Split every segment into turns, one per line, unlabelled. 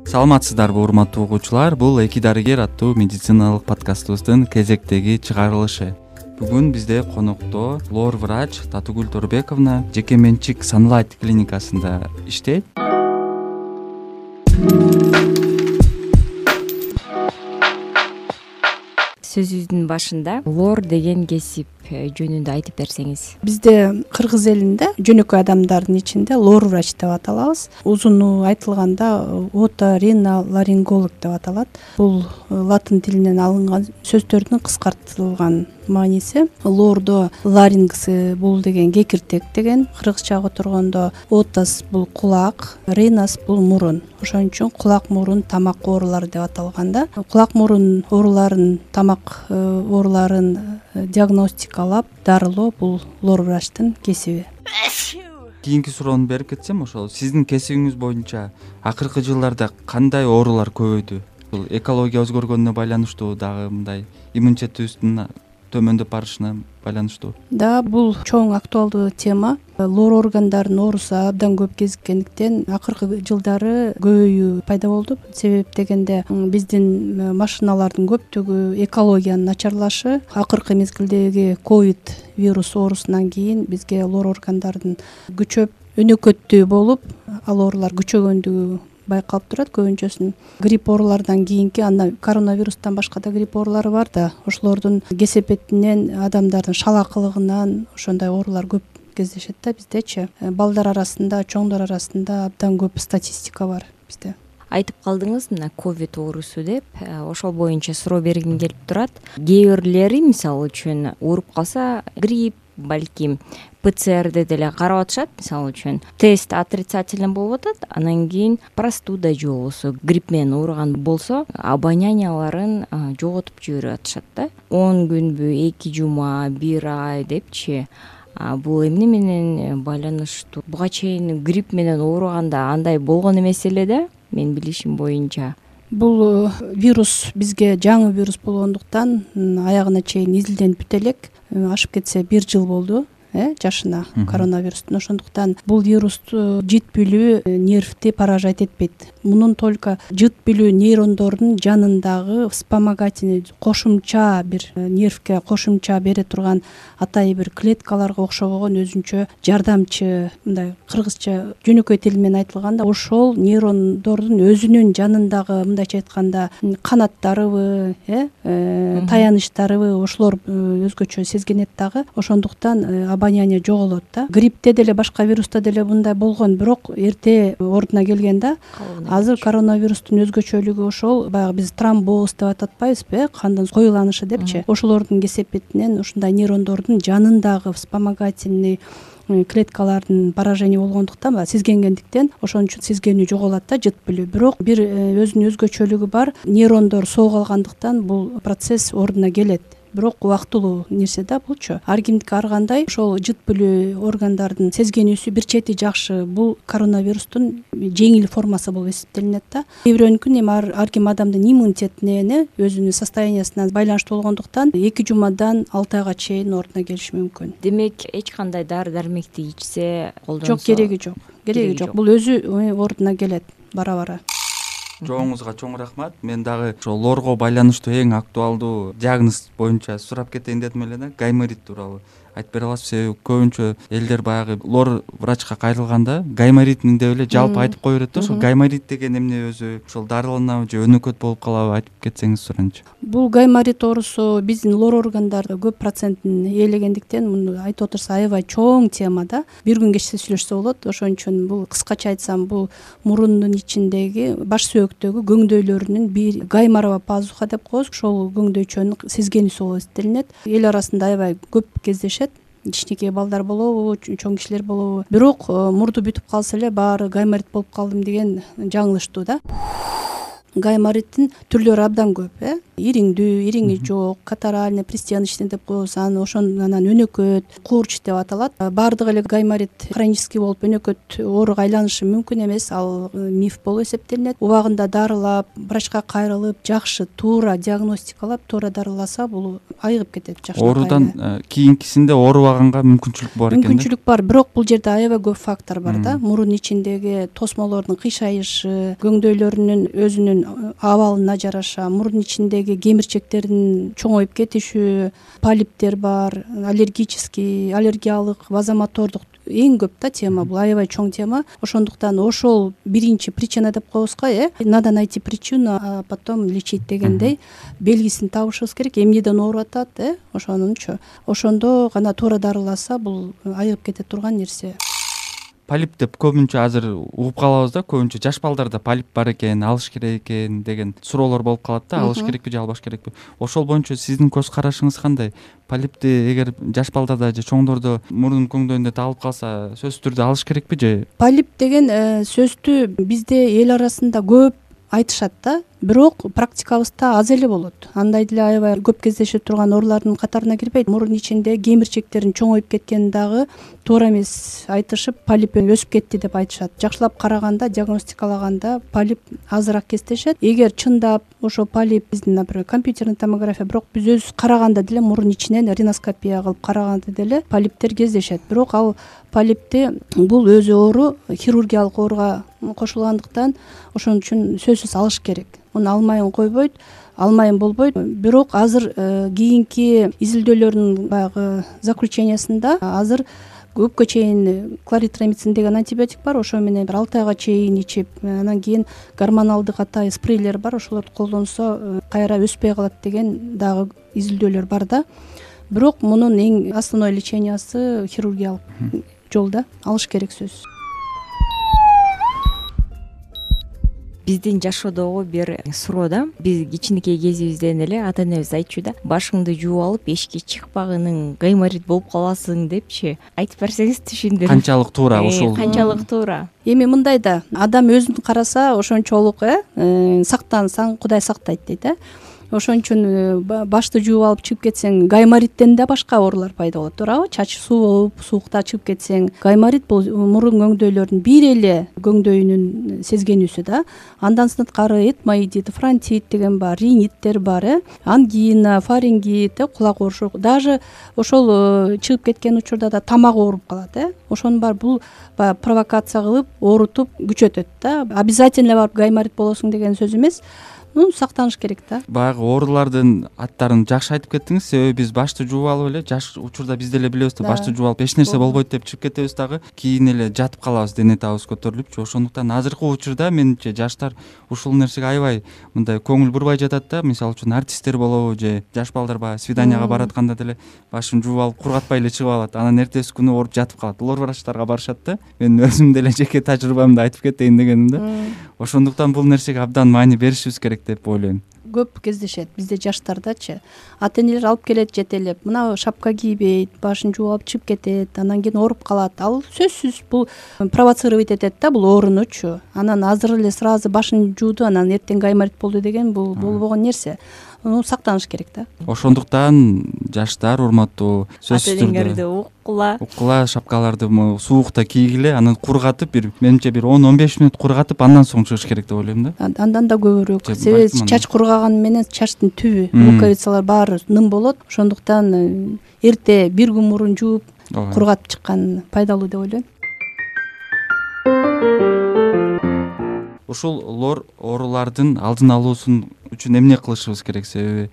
Саламатсыздарбы урматтуу угуучулар, бул Эки дарыгер аттуу медициналык подкастыбыздын кезектеги чыгарылышы. Бүгүн бизде конокто лор врач Татыгүл Торбековна жеке менчик Sunlight клиникасында иштейт.
Сөзүбүздүн башында лор деген кесип жөнүндө айтып берсеңиз.
Бизде кыргыз элинде жөнөкөй адамдардын ичинде лор врач деп аталабыз. Узуну айтылганда оториноларинголог деп аталат. Бул латын тилинен алынган сөздөрдүн кыскартылган мааниси. Лордо ларингсы бул деген кекиртек деген, кыргызча которгондо отос бул кулак, ринос бул мурун. Ошон үчүн кулак мурун тамак оорулары деп аталганда, кулак мурун ооруларын, тамак ооруларын диагностикалап дарылоо бул лор врачтын кесиби.
Кийинки суроону берип кетсем, ошол сиздин кесибиңиз боюнча акыркы жылдарда кандай оорулар көбөйдү? Бул экология өзгөргөнүнө байланыштуу, дагы мындай иммунитетибиздин төмөндөп барышына байланыштуу.
Да, бул чоң актуалдуу тема. Лор органдарын оорусу абдан көп кезиккендиктен акыркы жылдары көбөйүү пайда болду. Себеп дегенде биздин машиналардын көптүгү, экологиянын начарлашы, акыркы мезгилдеги ковид вирус оорусунан кийин бизге лор органдардын күчөп, өнөкөттүү болуп, ал оорулар күчөгөндүгү байкалып турат. Көбүнчөсүн грипп оорулардан кийинки, анда коронавирустан башка да грипп оорулары бар да, ошолордун кесепетинен, адамдардын шалакылыгынан ошондой оорулар көп кездешет да биздечи. Балдар арасында, чоңдор арасында абдан көп статистика бар бизде.
Айтып калдыңыз мына ковид оорусу деп, ошол боюнча суроо бергим келип турат. Кээ бирлери мисалы үчүн ооруп калса, грипп, балким ПЦРде деле карап атышат, мисалы үчүн тест отрицательный болуп атат, анан кийин простуда же болбосо грипп менен ооруган болсо, обонянияларын жоготуп жиберип атышат да. 10 күнбү, 2 жума, 1 ай депчи. Бул эмне менен байланыштуу? Буга чейин грипп менен ооруганда андай болгон эмес эле да, мен билишим боюнча.
Бул вирус бизге жаңы вирус болгондуктан аягына чейин изилденип бүтө элек. Ашып кетсе 1 жыл болду жашына коронавирустун. Ошондуктан бул вирусту жыт билүү нервти поражать этпейт. Мунун только жыт билүү нейрондордун жанындагы вспомогательный кошумча бир нервке кошумча бере турган атайы бир клеткаларга окшобогон өзүнчө жардамчы, мындай кыргызча жөнөкөй тил менен айтылганда, ошол нейрондордун өзүнүн жанындагы, мындайча айтканда, канаттарыбы, таяныштарыбы ошолор өзгөчө сезгенет дагы. Ошондуктан обоняние жоголот да. Гриппте деле, башка вируста деле мындай болгон, бирок эрте ордуна келген да. Азыр коронавирустун өзгөчөлүгү ошол, баягы биз тромбоз деп атпайбызбы, кандын коюланышы депчи. Ошолордун кесепетинен ушундай нейрондордун жанындагы вспомогательный клеткалардын поражение болгондуктан, сезгенгендиктен, ошон үчүн сезгенүү жоголат да, жыт билүү. Бирок бир өзүнүн өзгөчөлүгү бар. Нейрондор соогалгандыктан бул процесс ордуна келет. Бирок убактылуу нерсе да булчу. Ар кимдики ар кандай. Ошол жыт билүү органдардын сезгенүүсү бир чети жакшы. Бул коронавирустун жеңил формасы болуп эсептелинет да. Кээ бирөөнүкүн эми ар ким адамдын иммунитетине, өзүнүн состояниясына байланыштуу болгондуктан 2 жумадан 6 айга чейин ордуна келиши мүмкүн.
Демек, эч кандай дары дармекти ичсе, колдонсо
жок, кереги жок. Бул өзү ордуна келет бара-бара.
Жооңузга чоң рахмат. Мен дагы ошол лорго байланыштуу эң актуалдуу диагноз боюнча сурап кетейин дедим эле да. Гайморит тууралуу айтып бере аласыз? Себеби көбүнчө элдер баягы лор врачка кайрылганда гайморитин деп эле жалпы айтып кое берет да. Ошол гайморит деген эмне өзү? Ошол дарыланабы же өнөкөт болуп калабы, айтып кетсеңиз суранчы.
Бул гайморит оорусу биздин лор органдары көп процентин ээлегендиктен муну айтып отурса аябай чоң тема да. Бир күн кечсе сүйлөшсө болот. Ошон үчүн бул кыскача айтсам, бул мурундун ичиндеги баш сөөктөгү көңдөйлөрүнүн бир гайморова пазуха деп коебуз. Ошол көңдөйчөнүн сезгенүүсү болуп эсептелинет. Эл арасында аябай көп кездешет. Кичинекей балдар болобу, чоң кишилер болобу. Бирок мурду бүтүп калса эле баары гайморит болуп калдым деген жаңылыштуу да. гаймориттин түрлөрү абдан көп, ириңдүү, ириңи жок, катаральный, пристеночный деп коебуз, анан ошонан өнөкөт, курч деп аталат. Баардык эле гайморит хронический болуп өнөкөт ооруга айланышы мүмкүн эмес, ал миф болуп эсептелинет. Убагында дарылап, врачка кайрылып, жакшы туура диагностикалап, туура дарыласа бул айыгып кетет жакшы.
Оорудан кийинкисинде оорубаганга мүмкүнчүлүк бар экен да?
Мүмкүнчүлүк бар, бирок бул жерде аябай көп фактор бар да. Мурун ичиндеги тосмолордун кыйшайышы, көңдөйлөрүнүн өзүнүн абалына жараша, мурун ичиндеги кемирчектердин чоңоюп кетиши, полиптер бар, аллергиялык, вазомотордук эң көп да тема. Бул аябай чоң тема. Ошондуктан ошол биринчи причина деп коебуз го, надо найти причину, а потом лечить дегендей белгисин табышыбыз керек. Эмнеден ооруп атат, ошонунчу. Ошондо гана туура дарыласа бул айыгып кете турган нерсе.
Полип деп көбүнчө азыр угуп калабыз да, көбүнчө жаш балдарда полип бар экен, алыш керек экен деген суроолор болуп калат да, алыш керекпи же албаш керекпи? Ошол боюнча сиздин көз карашыңыз кандай? Полипти эгер жаш балдарда же чоңдордо мурун көңдөйүндө табылып калса, сөзсүз түрдө алыш керекпи же?
Полип деген сөздү бизде эл арасында көп айтышат да, бирок практикабызда аз эле болот. Андай деле аябай көп кездешип турган оорулардын катарына кирбейт. Мурун ичинде кемирчектердин чоңоюп кеткени дагы туура эмес айтышып, полип өсүп кетти деп айтышат. Жакшылап караганда, диагностикалаганда полип азыраак кездешет. Эгер чындап ошо полип биздин, например, компьютерный томография, бирок биз өзүбүз караганда деле мурун ичинен риноскопия кылып караганда деле полиптер кездешет. Бирок ал полипти бул өзү оору, хирургиялык ооруга кошулгандыктан ошон үчүн сөзсүз алыш керек. Муну алмайын койбойт, алмайын болбойт. Бирок азыр кийинки изилдөөлөрдүн баягы заключениясында азыр көпкө чейин кларитромицин деген антибиотик бар, ошо менен 6 айга чейин ичип, анан кийин гормоналдык катай спрейлер бар, ошолорду колдонсо кайра өспөй калат деген дагы изилдөөлөр бар да. Бирок мунун эң основной лечениясы хирургиялык жолда алыш керек сөзсүз.
Биздин жашоодогу бир суроо да, биз кичинекей кезибизден эле ата энебиз айтчу да, башыңды жууп алып эшикке чыкпагының гайморит болуп каласың депчи. Айтып берсеңиз түшүндүрүм.
Канчалык туура ушул?
Канчалык туура?
Эми мындай да, адам өзүн караса ошончолук сактансаң Кудай сактайт дейт. Ошон үчүн башты жууп алып чыгып кетсең, гаймориттен да башка оорулар пайда болот, туурабы? Чачы суу болуп, суукта чыгып кетсең, гайморит бул мурун көңдөйлөрдүн бир эле көңдөйүнүн сезгенүүсү да. Андан сырткары этмоидит, фронтит деген бар, риниттер бар, ангина, фарингит, кулак оорушу. Даже ошол чыгып кеткен учурда да тамак ооруп калат, Ошонун бар бул провокация кылып, оорутуп күчөтөт да. Обязательно барып гайморит болосуң деген сөз эмес. Сактаныш керек да.
Баягы оорулардын аттарын жакшы айтып кеттиңиз, себеби биз башты жууп алып эле жаш учурда биз деле билебиз да, башты жууп алып эч нерсе болбойт деп чыгып кетебиз дагы, кийин эле жатып калабыз, дене табыбыз көтөрүлүпчү. Ошондуктан азыркы учурда менимче жаштар ушул нерсеге аябай мындай көңүл бурбай жатат да. Мисалы үчүн артисттер болобу же жаш балдар баягы свиданияга баратканда деле башын жууп алып кургатпай эле чыгып алат, анан эртеси күнү ооруп жатып калат. Лор врачтарга барышат да. Мен өзүм деле жеке тажрыйбамды айтып кетейин дегеним да. Ошондуктан бул нерсеге абдан маани беришибиз керек деп ойлойм.
Көп кездешет бизде жаштардачы. Ата энелер алып келет жетелеп, мына шапка кийбейт, башын жууп алып чыгып кетет, анан кийин ооруп калат. Ал сөзсүз бул провоцировать этет да, бул оорунучу. Анан азыр эле сразу башын жууду, анан эртең гайморит болду деген бул болбогон нерсе. Сактаныш керек да.
Ошондуктан жаштар урматтуу, сөзсүз
түрдө
уккула шапкаларды суукта кийгиле, анан кургатып менимче бир 10-15 мүнөт кургатып андан соң чыгыш керек деп ойлойм да.
Андан да көбүрөөк. Себеби чач кургаган менен чачтын түбү, луковицалар баары ным болот. Ошондуктан эрте бир күн мурун жууп кургатып чыккан пайдалуу деп ойлойм.
Ушул лор оорулардын алдын алуусун үчүн эмне кылышыбыз керек? Себеби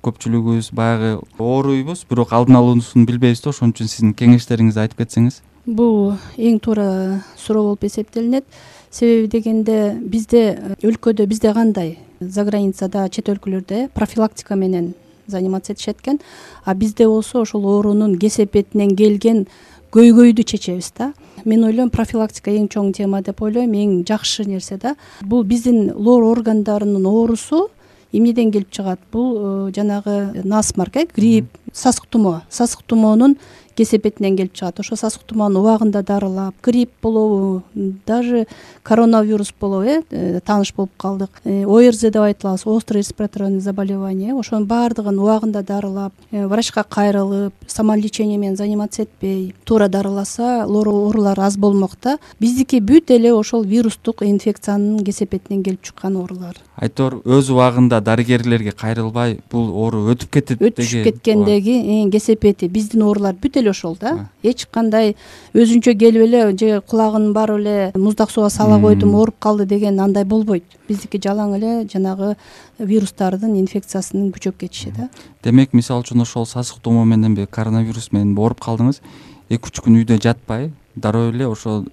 көпчүлүгүбүз баягы ооруйбуз, бирок алдын алуусун билбейбиз да. Ошон үчүн сиздин кеңештериңизди айтып кетсеңиз.
Бул эң туура суроо болуп эсептелинет. Себеби дегенде бизде өлкөдө кандай? За границада, чет өлкөлөрдө профилактика менен заниматься этишет экен. А бизде болсо ошол оорунун кесепетинен келген көйгөйдү чечебиз да. Мен ойлойм, профилактика эң чоң тема деп ойлойм, эң жакшы нерсе да. Бул биздин лор органдарынын оорусу эмнеден келип чыгат? Бул жанагы насморк, грипп, сасык тумоо. Сасык тумоонун кесепетинен келип чыгат. Ошо сасык туман убагында дарылап, грипп болобу, даже коронавирус болобу тааныш болуп калдык. ОРЗ деп айтылат, острый респираторный заболевание. Ошонун баардыгын убагында дарылап, врачка кайрылып, самолечение менен заниматься этпей, туура дарыласа оорулар аз болмок да. Биздики бүт эле ошол вирустук инфекциянын кесепетинен келип чыккан оорулар.
Айтор өз убагында дарыгерлерге кайрылбай бул оору өтүп кетет деген.
Өтүшүп кеткендеги кесепети биздин оорулар бүт эле ошол да. Эч кандай өзүнчө келип эле же кулагын барып эле муздак сууга сала койдум, ооруп калды деген андай болбойт. Биздики жалаң эле жанагы вирустардын инфекциясынын күчөп кетиши да.
Демек, мисалы үчүн ошол сасык тумоо менен коронавирус менен ооруп калдыңыз, 2-3 күн үйдө жатпай, дароо эле ошол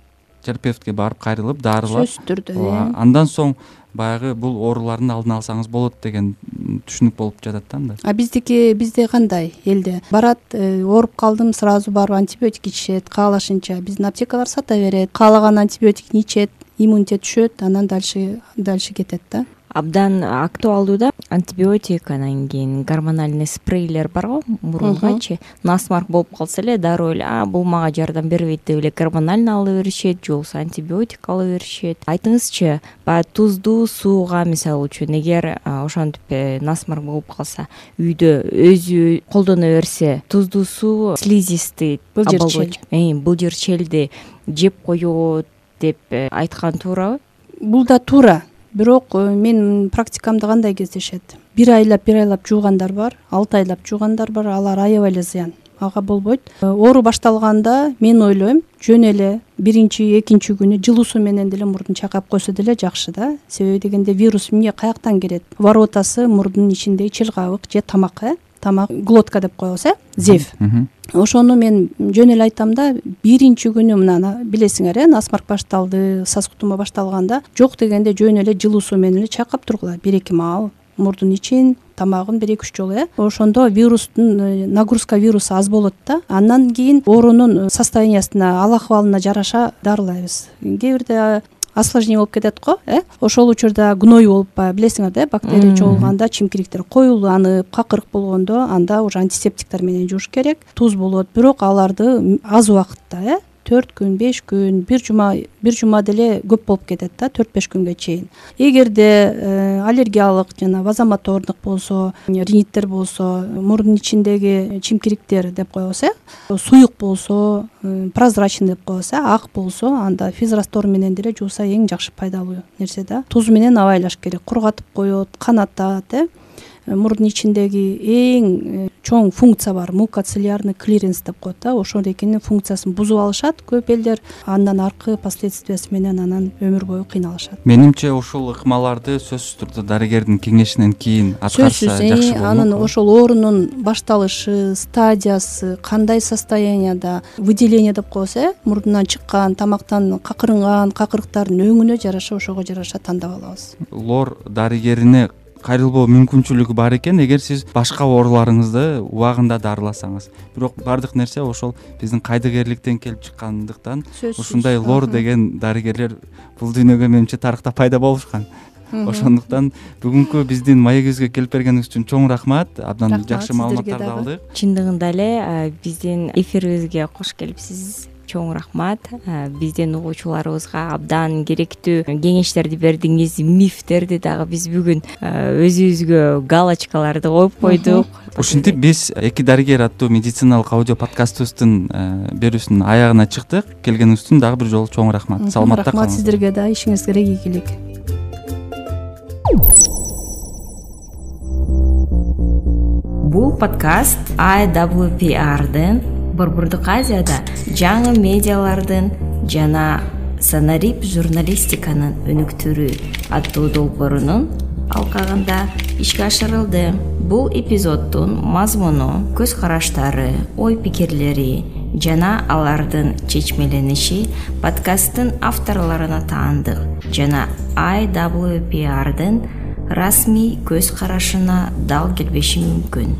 терапевтке барып кайрылып, дарылап,
Сөзсүз түрдө.
Андан соң баягы бул оорулардын алдын алсаңыз болот деген түшүнүк болуп жатат да анда.
Бизде кандай элде барат, ооруп калдым, сразу барып антибиотик ичишет, каалашынча. Биздин аптекалар сата берет, каалаган антибиотикти ичет, иммунитет түшөт, анан дальше кетет да.
Абдан актуалдуу да антибиотик, анан кийин гормональный спрейлер барго, мурунгачы насмарк болуп калса эле дароо эле бул мага жардам бербейт деп эле гормональный ала беришет, же болбосо антибиотик ала беришет. Айтыңызчы, баягы туздуу сууга мисалы үчүн эгер ошентип насмарк болуп калса, үйдө өзү колдоно берсе, туздуу суу слизистый былжырчелди жеп коет деп айткан туурабы?
Бул да туура. Бирок мен практикамда кандай кездешет? 1 айлап жуугандар бар, 6 айлап жуугандар бар, алар аябай эле зыян. Ага болбойт. Оору башталганда мен ойлойм, жөн эле 1-2 күнү жылуу суу менен деле мурдун чайкап койсо деле жакшы да. Себеби дегенде вирус эмне каяктан келет? Воротасы мурдун ичинде чылгабык же тамак, тамак глотка деп коебуз, зев. Ошону мен жөн эле айтам да, 1-чи күнү мына билесиңер, насмарк башталды, сасык тумоо башталганда жок дегенде жөн эле жылуу суу менен эле чайкап тургула, 1-2 маал мурдун ичин, тамагын 1-2 жолу, ошондо вирустун нагрузка вирусу аз болот да. Андан кийин оорунун состояниясына, ал акыбалына жараша дарылайбыз. Кээ бирде осложнение болуп кетет го, ошол учурда гной болуп билесиңер да, бактерия чогулганда чимкириктер коюланып, какырык болгондо анда уже антисептиктер менен жууш керек. Туз болот, бирок аларды аз убакытта, 4 күн, 5 күн, бир жума деле көп болуп кетет да, 4-5 күнгө чейин. Эгерде аллергиялык жана вазомотордук болсо, риниттер болсо, мурдун ичиндеги чимкириктер деп коебуз, суюк болсо, прозрачный деп коебуз, ак болсо, анда физрастор менен деле жууса эң жакшы пайдалуу нерсе да. Туз менен абайлаш керек, кургатып коет, канатат, мурдун ичиндеги эң чоң функция бар, мукоцилиарный клиренс деп коет да. Ошонун функциясын бузуп алышат көп элдер, андан аркы последствиясы менен анан өмүр бою кыйналышат.
Менимче ушул ыкмаларды сөзсүз түрдө дарыгердин кеңешинен кийин аткарса жакшы болот.
Анын ошол оорунун башталышы, стадиясы, кандай состоянияда, выделение деп коебуз, мурдунан чыккан, тамактан какырынган какырыктардын өңүнө жараша, ошого жараша тандап алабыз.
Лор дарыгерине кайрылбоо мүмкүнчүлүгү бар экен, эгер сиз башка ооруларыңызды убагында дарыласаңыз. Бирок бардык нерсе ошол биздин кайдыгерликтен келип чыккандыктан ушундай лор деген дарыгерлер бул дүйнөгө менимче тарыхта пайда болушкан. Ошондуктан бүгүнкү биздин маегибизге келип бергениңиз үчүн чоң рахмат. Абдан жакшы маалыматтарды алдык.
Чындыгында эле биздин эфирибизге кош келипсиз. Чоң рахмат. Биздин угуучуларыбызга абдан керектүү кеңештерди бердиңиз, мифтерди дагы биз бүгүн өзүбүзгө галочкаларды коюп койдук.
Ушинтип биз эки дарыгер аттуу медициналык аудио подкастыбыздын берүүсүнүн аягына чыктык. Келгениңиз үчүн дагы бир жолу чоң рахмат. Саламатта калыңыз.
Рахмат сиздерге да, ишиңизге ийгилик.
Бул подкаст IWPR-дын Борбордук Азияда жаңы медиалардын жана санарип журналистиканын өнүктүрүү аттуу долбоорунун алкагында ишке ашырылды. Бул эпизоддун мазмуну, көз караштары, ой пикирлери жана алардын чечмелениши подкасттын авторлоруна таандык жана IWPR-дын расмий көз карашына дал келбеши мүмкүн.